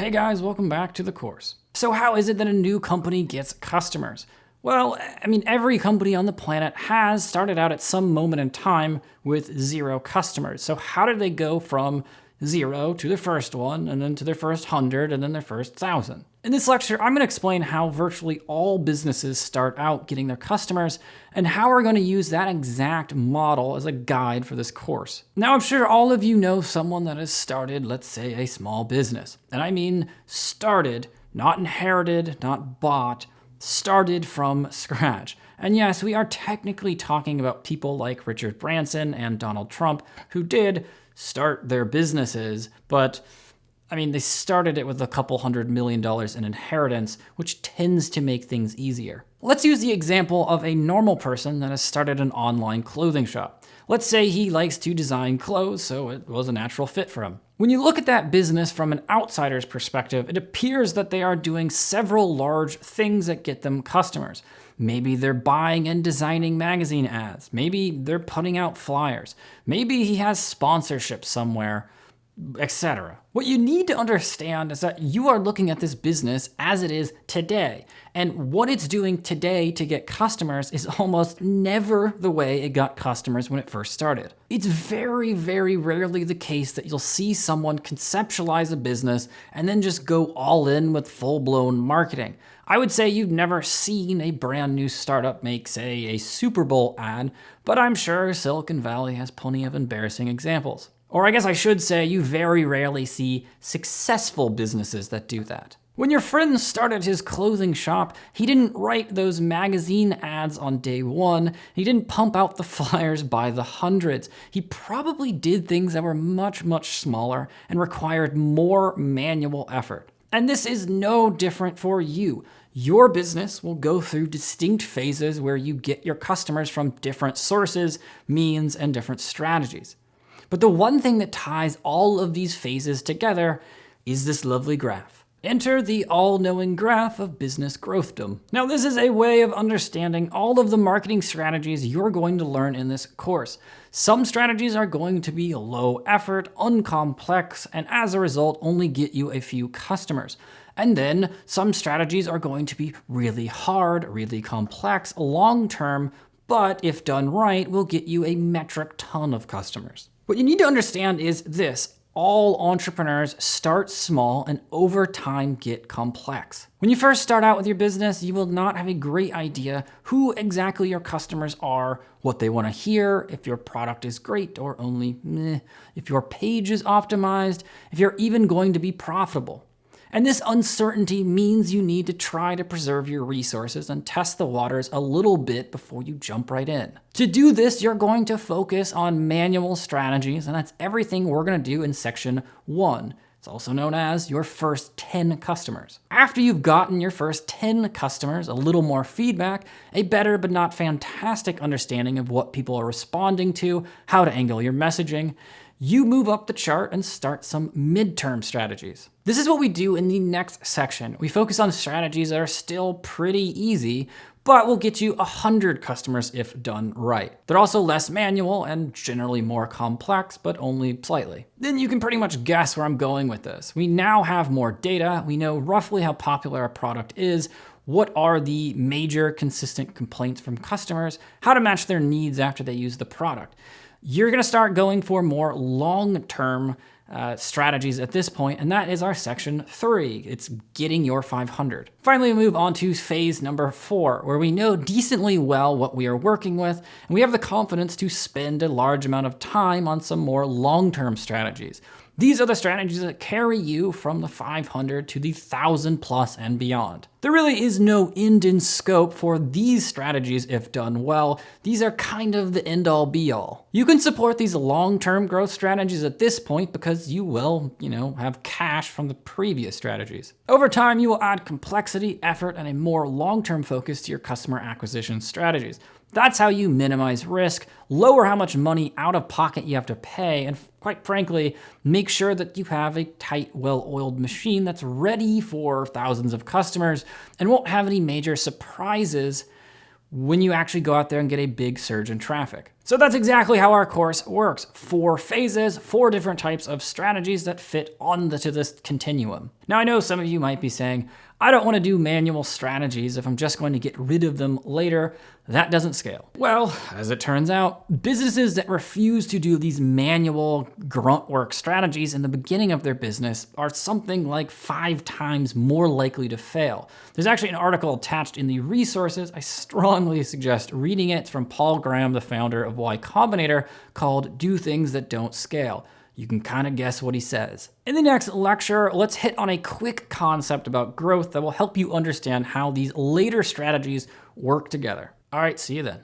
Hey guys, welcome back to the course. So how is it that a new company gets customers? Well, every company on the planet has started out at some moment in time with 0 customers. So how did they go from 0 to their first one, and then to their first 100, and then their first 1,000? In this lecture, I'm going to explain how virtually all businesses start out getting their customers, and how we're going to use that exact model as a guide for this course. Now, I'm sure all of you know someone that has started, let's say, a small business. And I mean started, not inherited, not bought, started from scratch. And yes, we are technically talking about people like Richard Branson and Donald Trump who did start their businesses, but they started it with a couple $100 million in inheritance, which tends to make things easier. Let's use the example of a normal person that has started an online clothing shop. Let's say he likes to design clothes, so it was a natural fit for him. When you look at that business from an outsider's perspective, it appears that they are doing several large things that get them customers. Maybe they're buying and designing magazine ads. Maybe they're putting out flyers. Maybe he has sponsorship somewhere, etc. What you need to understand is that you are looking at this business as it is today. And what it's doing today to get customers is almost never the way it got customers when it first started. It's very, very rarely the case that you'll see someone conceptualize a business and then just go all in with full-blown marketing. I would say you've never seen a brand new startup make, say, a Super Bowl ad, but I'm sure Silicon Valley has plenty of embarrassing examples. Or I guess I should say you very rarely see successful businesses that do that. When your friend started his clothing shop, he didn't write those magazine ads on day one. He didn't pump out the flyers by the hundreds. He probably did things that were much, much smaller and required more manual effort. And this is no different for you. Your business will go through distinct phases where you get your customers from different sources, means, and different strategies. But the one thing that ties all of these phases together is this lovely graph. Enter the all-knowing graph of business growthdom. Now, this is a way of understanding all of the marketing strategies you're going to learn in this course. Some strategies are going to be low effort, uncomplex, and as a result, only get you a few customers. And then some strategies are going to be really hard, really complex, long-term, but if done right, will get you a metric ton of customers. What you need to understand is this: all entrepreneurs start small and over time get complex. When you first start out with your business, you will not have a great idea who exactly your customers are, what they want to hear, if your product is great or only meh, if your page is optimized, if you're even going to be profitable. And this uncertainty means you need to try to preserve your resources and test the waters a little bit before you jump right in. To do this, you're going to focus on manual strategies, and that's everything we're going to do in section 1. It's also known as your first 10 customers. After you've gotten your first 10 customers, a little more feedback, a better but not fantastic understanding of what people are responding to, how to angle your messaging, you move up the chart and start some midterm strategies. This is what we do in the next section. We focus on strategies that are still pretty easy, but will get you 100 customers if done right. They're also less manual and generally more complex, but only slightly. Then you can pretty much guess where I'm going with this. We now have more data. We know roughly how popular a product is, what are the major consistent complaints from customers, how to match their needs after they use the product. You're going to start going for more long-term strategies at this point, and that is our section 3. It's getting your 500. Finally, we move on to phase number 4, where we know decently well what we are working with, and we have the confidence to spend a large amount of time on some more long-term strategies. These are the strategies that carry you from the 500 to the 1,000 plus and beyond. There really is no end in scope for these strategies if done well. These are kind of the end-all be-all. You can support these long-term growth strategies at this point because you will, have cash from the previous strategies. Over time, you will add complexity, effort, and a more long-term focus to your customer acquisition strategies. That's how you minimize risk, lower how much money out of pocket you have to pay, and quite frankly, make sure that you have a tight, well-oiled machine that's ready for thousands of customers and won't have any major surprises when you actually go out there and get a big surge in traffic. So that's exactly how our course works. 4 phases, 4 different types of strategies that fit onto this continuum. Now I know some of you might be saying, I don't want to do manual strategies if I'm just going to get rid of them later. That doesn't scale. Well, as it turns out, businesses that refuse to do these manual grunt work strategies in the beginning of their business are something like 5 times more likely to fail. There's actually an article attached in the resources. I strongly suggest reading it. It's from Paul Graham, the founder of Y Combinator, called Do Things That Don't Scale. You can kind of guess what he says. In the next lecture, let's hit on a quick concept about growth that will help you understand how these later strategies work together. All right, see you then.